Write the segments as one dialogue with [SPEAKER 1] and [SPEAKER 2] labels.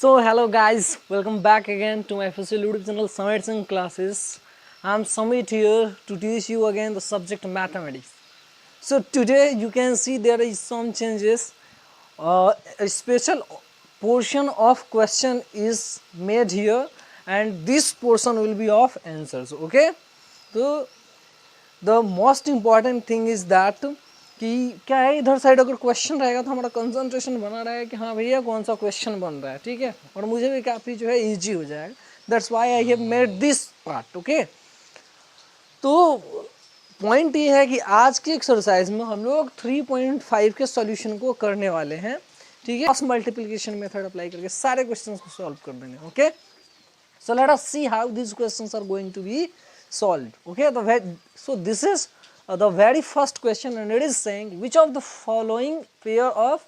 [SPEAKER 1] So hello guys, welcome back again to my official YouTube channel Summit Singh Classes. I'm Summit here to teach you again the subject mathematics. So today you can see there is some changes. A special portion of question is made here and this portion will be of answers. Okay, so the most important thing is that कि क्या है इधर side अगर question रहेगा तो हमारा concentration बना रहा है कि हाँ भैया कौन सा क्वेश्चन बन रहा है, ठीक है, और मुझे भी काफ़ी जो है इजी हो जाएगा. That's why I have made this part. Okay, तो पॉइंट ये है कि आज के एक्सरसाइज में हम लोग 3.5 के सॉल्यूशन को करने वाले हैं, ठीक है. क्रॉस मल्टीप्लिकेशन मेथड अप्लाई करके सारे क्वेश्चंस को सॉल्व कर देंगे. Okay, so let us see how this questions are going to be solved. Okay, so this is the very first question and it is saying which of the following pair of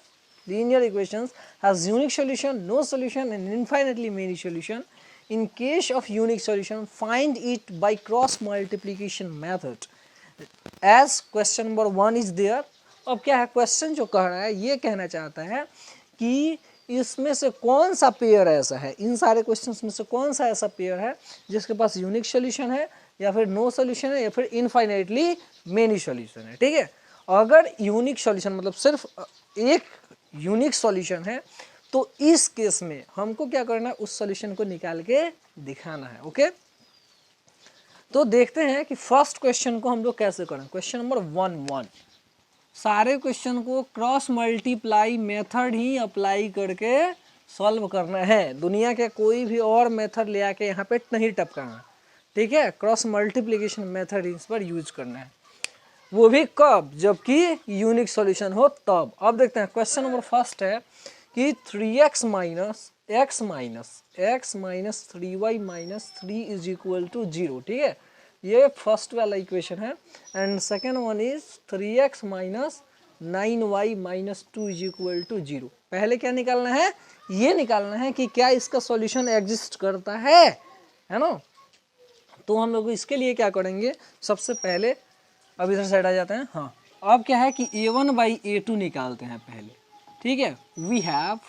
[SPEAKER 1] linear equations has unique solution, no solution and infinitely many solution. In case of unique solution, find it by cross multiplication method. As question number 1 is there. अब क्या है question जो कह रहा है ये कहना चाहता है कि इसमें से कौन सा पेयर ऐसा है, इन सारे क्वेश्चंस में से कौन सा ऐसा पेयर है जिसके पास यूनिक सॉल्यूशन है या फिर नो सॉल्यूशन है या फिर इनफाइनाइटली मेनी सॉल्यूशन है. ठीक है, अगर यूनिक सॉल्यूशन मतलब सिर्फ एक यूनिक सॉल्यूशन है तो इस केस में हमको क्या करना है, उस सॉल्यूशन को निकाल के दिखाना है. ओके, तो देखते हैं कि फर्स्ट क्वेश्चन को हम लोग कैसे करें. क्वेश्चन नंबर 1 सारे क्वेश्चन को क्रॉस मल्टीप्लाई मेथड ही अप्लाई करके सॉल्व करना है. दुनिया के कोई भी और मेथड ले आके यहाँ पे नहीं टपकाना, ठीक है. क्रॉस मल्टीप्लिकेशन मेथड इस पर यूज करना है, वो भी कब, जबकि यूनिक सॉल्यूशन हो तब. अब देखते हैं क्वेश्चन नंबर फर्स्ट है कि 3x minus x minus 3y minus 3 is equal to 0. ठीक है, ये फर्स्ट वाला इक्वेशन है. And second one is 3x minus 9y minus 2 is equal to 0. पहले क्या निकालना है, ये निकालना है कि क्या इसका सॉल्यूशन एग्जिस्ट करता है ना. तो हम लोग इसके लिए क्या करेंगे, सबसे पहले अब इधर साइड आ जाते हैं. हाँ, अब क्या है कि a1/a2 निकालते हैं पहले. ठीक है, वी हैव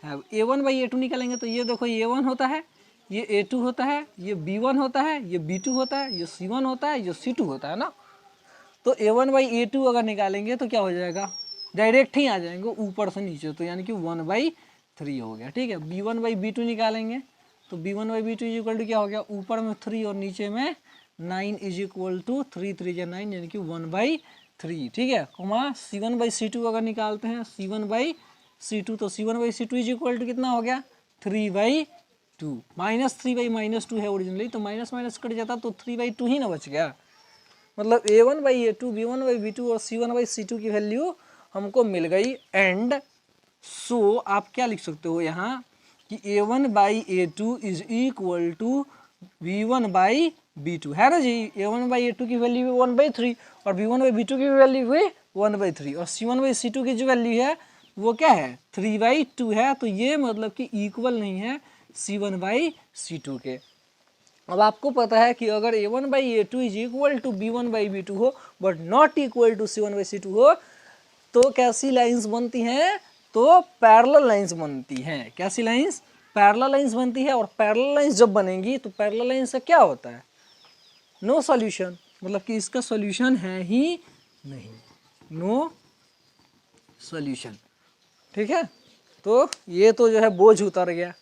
[SPEAKER 1] a1/a2 निकालेंगे तो ये देखो a1 होता है, ये a2 होता है, ये b1 होता है, ये b2 होता है, ये c1 होता है, ये c2 होता है ना. तो a1/a2 अगर निकालेंगे तो क्या हो जाएगा, डायरेक्ट ही आ जाएंगे ऊपर से नीचे, तो यानी कि 1/3 हो गया. ठीक है, b1/b2 निकालेंगे तो b1/b2 इज इक्वल टू क्या हो गया, ऊपर में 3 और नीचे में 9 इज इक्वल टू 3 3 9 यानी कि 1/3. ठीक है, c1/c2 अगर निकालते हैं c1/c2 तो c1/c2 इज इक्वल टू कितना हो गया, 3/2. -3/-2 है ओरिजिनली, तो माइनस माइनस कट जाता तो 3/2 ही ना बच गया. मतलब a1/a2 b1/b2 और c1/c2 की वैल्यू हमको मिल गई. एंड सो आप क्या लिख सकते हो यहाँ कि a1/a2 is equal to b1/b2 है ना जी. a1/a2 की वैल्यू भी 1/3 और b1/b2 की वैल्यू भी 1/3 और c1/c2 की जो वैल्यू है वो क्या है, 3/2 है. तो ये मतलब कि इक्वल नहीं है c1/c2 के. अब आपको पता है कि अगर a1/a2 is equal to b1/b2 हो but not equal to c1/c2 हो तो कैसी लाइंस बनती हैं, तो पैरेलल लाइंस बनती हैं. कैसी लाइंस, पैरेलल लाइंस बनती है. और पैरेलल लाइंस जब बनेंगी तो पैरेलल लाइंस से क्या होता है, नो सॉल्यूशन, मतलब कि इसका सॉल्यूशन है ही नहीं, नो सॉल्यूशन. ठीक है, तो ये तो जो है बोझ उतर गया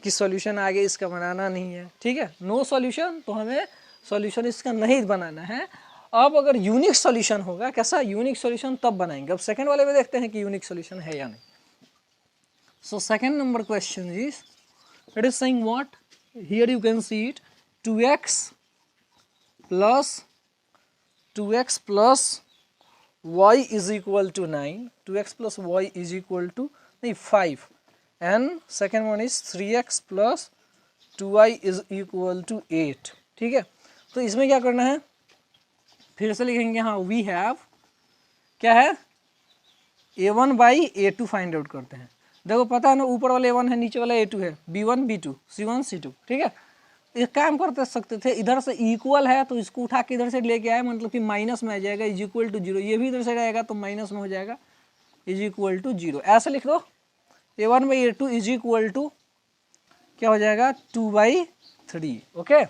[SPEAKER 1] कि सॉल्यूशन आगे इसका बनाना नहीं है. ठीक है, नो सॉल्यूशन, तो हमें सॉल्यूशन इसका नहीं बनाना है. अब अगर यूनिक सॉल्यूशन होगा, कैसा यूनिक सॉल्यूशन, तब बनाएंगे. अब सेकंड वाले में देखते हैं कि यूनिक सॉल्यूशन है या नहीं. So second number question is, it is saying what, here you can see it, 2x plus y is equal to 9, 2x plus y is equal to 5. And second one is 3x plus 2y is equal to 8. ठीक है, तो इसमें क्या करना है, फिर से लिखेंगे. हाँ, वी हैव क्या है, a1/a2 फाइंड आउट करते हैं. देखो पता है ना, ऊपर वाला a1 है, नीचे वाला a2 है, b1 b2 c1 c2. ठीक है, एक काम कर सकते थे, इधर से इक्वल है तो इसको उठा के इधर से लेके आए, मतलब कि माइनस में आ जाएगा, इज इक्वल टू 0. ये भी इधर से आएगा तो माइनस में हो जाएगा, इज इक्वल टू 0. ऐसे लिख दो, a1/a2 इज इक्वल टू क्या हो जाएगा 2/3, ओके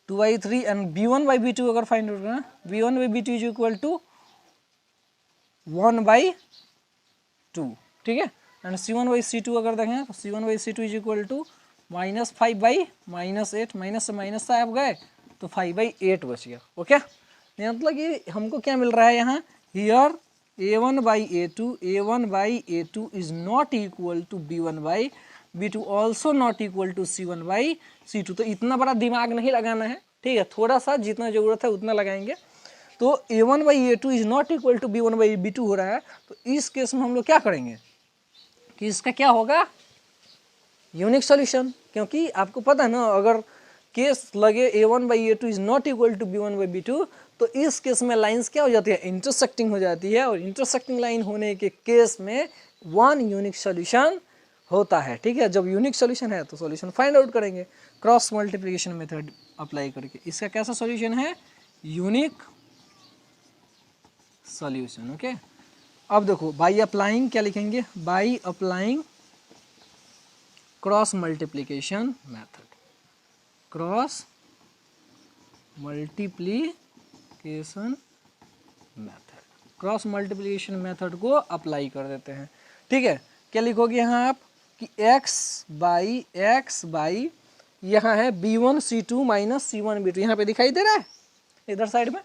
[SPEAKER 1] 2/3 एंड b1/b2 अगर फाइंड आउट करना b1/b2 इज इक्वल टू 1/2, ठीक है। एंड c1/c2 अगर देखें तो c1/c2 is equal to -5/-8, minus से माइनस से आप गए तो 5/8 बच गया, ओके। मतलब कि हमको क्या मिल रहा है यहाँ, here a1/a2 is not equal to b1/b2 also not equal to c1/c2। तो इतना बड़ा दिमाग नहीं लगाना है, ठीक है, थोड़ा सा जितना जरूरत है उतना लगाएंगे। तो a1/a2 is not equal to b1/b2 हो रहा है, तो इस केस में हम लोग क्या करेंगे कि इसका क्या होगा, यूनिक सॉल्यूशन। क्योंकि आपको पता है ना, अगर केस लगे a1/a2 is not equal to b1/b2 तो इस केस में लाइंस क्या हो जाती है, इंटरसेक्टिंग हो जाती है, और इंटरसेक्टिंग लाइन होने के केस में वन यूनिक सॉल्यूशन होता है, ठीक है। जब यूनिक सॉल्यूशन है तो सॉल्यूशन फाइंड आउट करेंगे क्रॉस मल्टीप्लिकेशन मेथड अप्लाई करके। इसका कैसा सॉल्यूशन है, यूनिक सॉल्यूशन, ओके। अब देखो बाई अप्लाइंग क्या लिखेंगे, by applying cross multiplication method, cross multiplication method, cross multiplication method को अप्लाई कर देते हैं, ठीक है। क्या लिखोगे यहाँ आप कि x बाई यहाँ है b1c2 माइनस c1b2, यहाँ पे दिखाई दे रहा है इधर साइड में,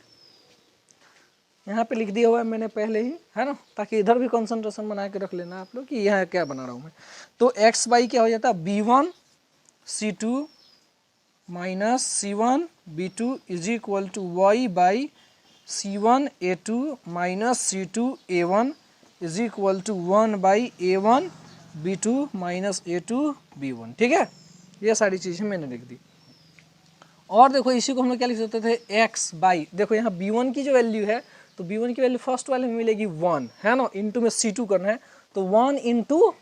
[SPEAKER 1] यहाँ पे लिख दिया हुआ है मैंने पहले ही, है ना, ताकि इधर भी कंसंट्रेशन बना के रख लेना आप लोग कि यहाँ क्या बना रहा हूँ मैं। तो x बाई क्या हो जाता है b1c2 minus c1b2 is equal to y by c1a2 minus c2a1 is equal to 1/a1b2 minus a2b1, ठीक है। ये सारी चीज़ें मैंने लिख दी। और देखो इसी को हम लोग क्या लिख सकते थे, x बाई, देखो यहाँ b1 की जो वैल्यू है तो b1 की वैल्यू फर्स्ट वाले में मिलेगी 1, है ना, इंटू में c2 करना है तो 1 इंटू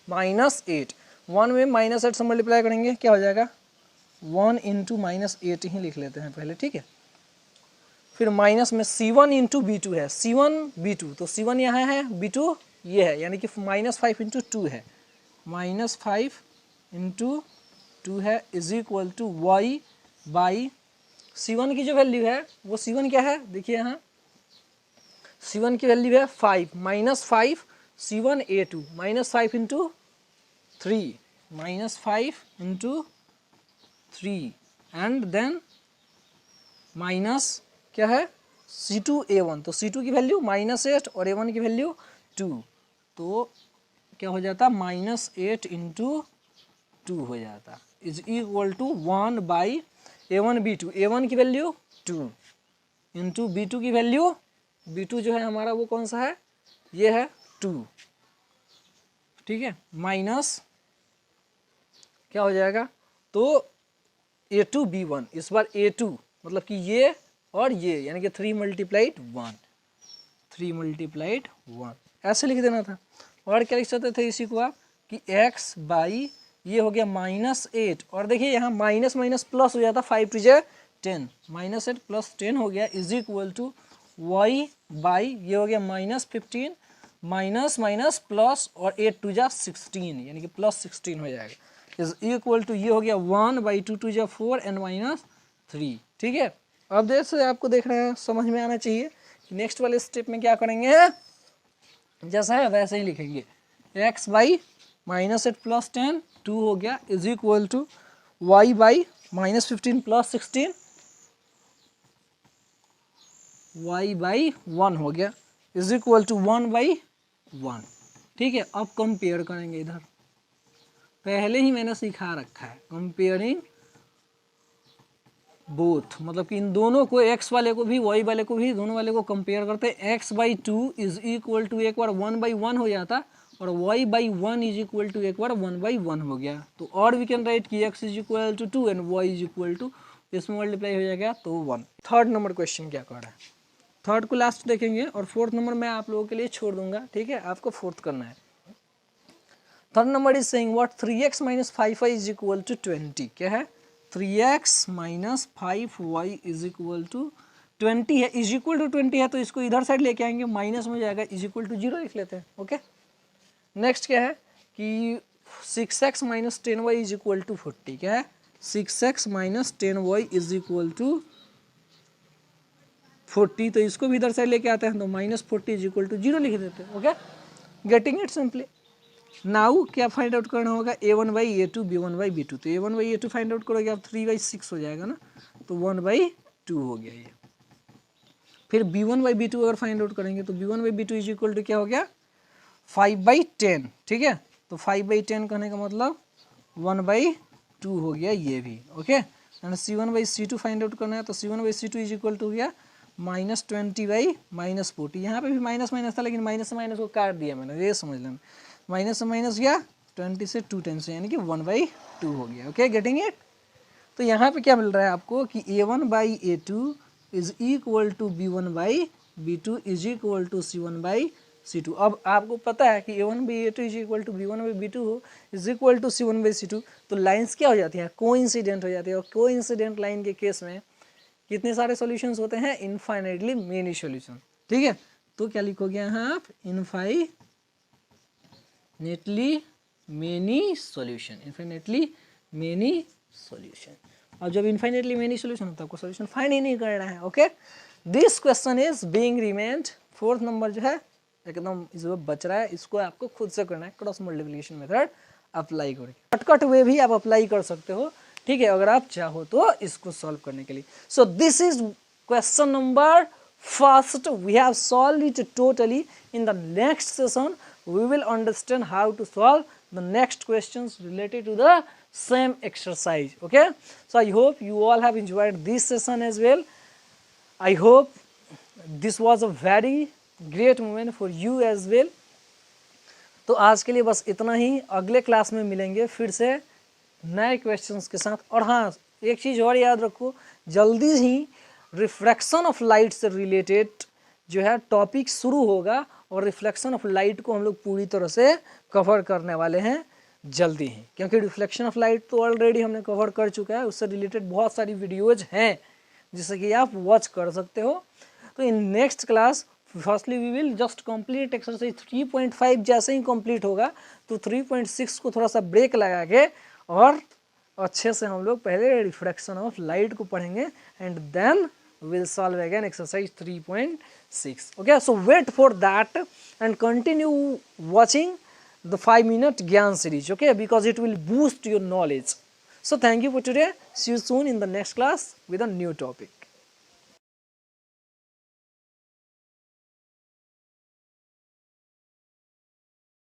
[SPEAKER 1] -8, 1 में -8 से मल्टीप्लाई करेंगे क्या हो जाएगा, 1 इंटू -8 ही लिख लेते हैं पहले, ठीक है। फिर माइनस में c1 इंटू b2 है, c1 b2, तो c1 यहाँ है, b2 ये है, यानी कि -5 इंटू 2 है, -5 इंटू 2 है is equal to y by c1 की जो वैल्यू है वो c1 क्या है, देखिए यहाँ c1 की वैल्यू है 5, -5 c1a2 -5 into 3, -5 into 3 and then minus क्या है c2a1, तो c2 की वैल्यू -8 और a1 की वैल्यू 2, तो क्या हो जाता -8 इंटू 2 हो जाता is equal to 1/a1b2, a1 की वैल्यू 2 इंटू b2 की वैल्यू, b2 जो है हमारा वो कौन सा है, ये है 2, ठीक है, माइनस क्या हो जाएगा, तो a2b1, इस बार a2 मतलब कि ये और ये, यानी कि 3 × 1 ऐसे लिख देना था। और क्या लिख सकते थे इसी को आप कि x बाई ये हो गया -8, और देखिए यहाँ माइनस माइनस प्लस हो जाता, 5 × 10, -8 + 10 हो गया is equal to y by ये हो गया -15 माइनस माइनस प्लस और 8 × 16 यानी कि +16 हो जाएगा इज इक्वल टू ये हो गया 1/2 × 4 एंड -3, ठीक है। अब देर से आपको देखना है, समझ में आना चाहिए कि नेक्स्ट वाले स्टेप में क्या करेंगे, जैसा है वैसे ही लिखेंगे, x बाई -8 + 10 2 हो गया is equal to y by -15 + 16 y by 1 हो गया इज इक्वल टू 1/1, ठीक है। अब कंपेयर करेंगे, इधर पहले ही मैंने सिखा रखा है कंपेयरिंग बोथ, मतलब कि इन दोनों को x वाले को भी y वाले को भी दोनों वाले को कंपेयर करते हैं। x/2 इज इक्वल टू एक बार 1/1 हो जाता और y/1 इज इक्वल टू एक बार 1/1 हो गया, तो और वी कैन राइट कि x is equal to 2 and y is equal to, इसमें मल्टीप्लाई हो जाएगा तो 1। थर्ड नंबर क्वेश्चन क्या कर रहा है, थर्ड को लास्ट देखेंगे और फोर्थ नंबर मैं आप लोगों के लिए छोड़ दूंगा, ठीक है, आपको फोर्थ करना है। Third number is saying what 3x - 5y is equal to 20, क्या है 3x - 5y is equal to 20 है, इज इक्वल टू 20 है तो इसको इधर साइड लेके आएंगे, माइनस में जाएगा, इज इक्वल टू 0 लिख लेते हैं, ओके। नेक्स्ट क्या है कि 6x minus 10y is equal to 40, क्या है 6x minus 10y is equal to 40, तो इसको भी इधर से लेके आते हैं तो माइनस 40 इज इक्वल टू 0 लिख देते हैं। Okay, getting it simply. Now क्या फाइंड आउट करना होगा, a1/a2 b1/b2, तो a1/a2 फाइंड आउट करोगे आप 3/6 हो जाएगा ना, तो 1/2 हो गया ये। फिर b1/b2 अगर फाइंड आउट करेंगे तो b1/b2 इज इक्वल टू क्या हो गया 5/10, ठीक है, तो 5/10 कहने का मतलब 1/2 हो गया ये भी। Okay, and c1/c2 find out करना है तो c1/c2 इज इक्वल टू हो गया -20/-40, यहाँ पे भी माइनस माइनस था लेकिन माइनस से माइनस को काट दिया मैंने, ये समझ लेना, माइनस से माइनस गया 20 से 2 10 यानी कि 1/2 हो गया। Okay, getting it. तो यहाँ पे क्या मिल रहा है आपको कि a1/a2 is equal to b1/b2 is equal to c1/c2। अब आपको पता है कि a1/a2 is equal to b1/b2 हो इज इक्वल टू c1/c2, तो लाइंस क्या हो जाती हैं, कोइंसिडेंट हो जाती है, और कोइंसिडेंट लाइन के केस में कितने सारे सॉल्यूशंस होते हैं, इनफाइनाइटली मेनी सॉल्यूशन। ठीक है, तो क्या लिखोगे यहाँ आप, infinitely many solution, infinitely many solution. और जब इनफाइनाइटली मेनी सॉल्यूशन होता है आपको सॉल्यूशन फाइंड ही नहीं करना है। Okay, this question is being remained, 4th number जो है एकदम इस बच रहा है, इसको आपको खुद से करना है, क्रॉस मल्टीप्लिकेशन मेथड अप्लाई करके। शॉर्टकट वे भी आप अप्लाई कर सकते हो, ठीक है, अगर आप चाहो तो इसको सॉल्व करने के लिए। So this is question number first, we have solved it totally. In the next session we will understand how to solve the next questions related to the same exercise. Okay, so I hope you all have enjoyed this session as well. I hope this was a very great moment for you as well. तो आज के लिए बस इतना ही, अगले class में मिलेंगे फिर से नए क्वेश्चंस के साथ। और हाँ, एक चीज़ और याद रखो, जल्दी ही रिफ्रैक्शन ऑफ लाइट से रिलेटेड जो है टॉपिक शुरू होगा, और रिफ्लेक्शन ऑफ लाइट को हम लोग पूरी तरह से कवर करने वाले हैं जल्दी ही, क्योंकि रिफ्लेक्शन ऑफ लाइट तो ऑलरेडी हमने कवर कर चुका है, उससे रिलेटेड बहुत सारी वीडियोज हैं जिससे कि आप वॉच कर सकते हो। तो in next class firstly we will just complete exercise 3.5, जैसे ही कंप्लीट होगा तो 3.6 को थोड़ा सा ब्रेक लगा के और अच्छे से हम लोग पहले रिफ्रैक्शन ऑफ लाइट को पढ़ेंगे, and then we'll solve again exercise 3.6. Okay, so wait for that and continue watching the 5-minute Gyan series, okay, because it will boost your knowledge. So thank you for today, see you soon in the next class with a new topic.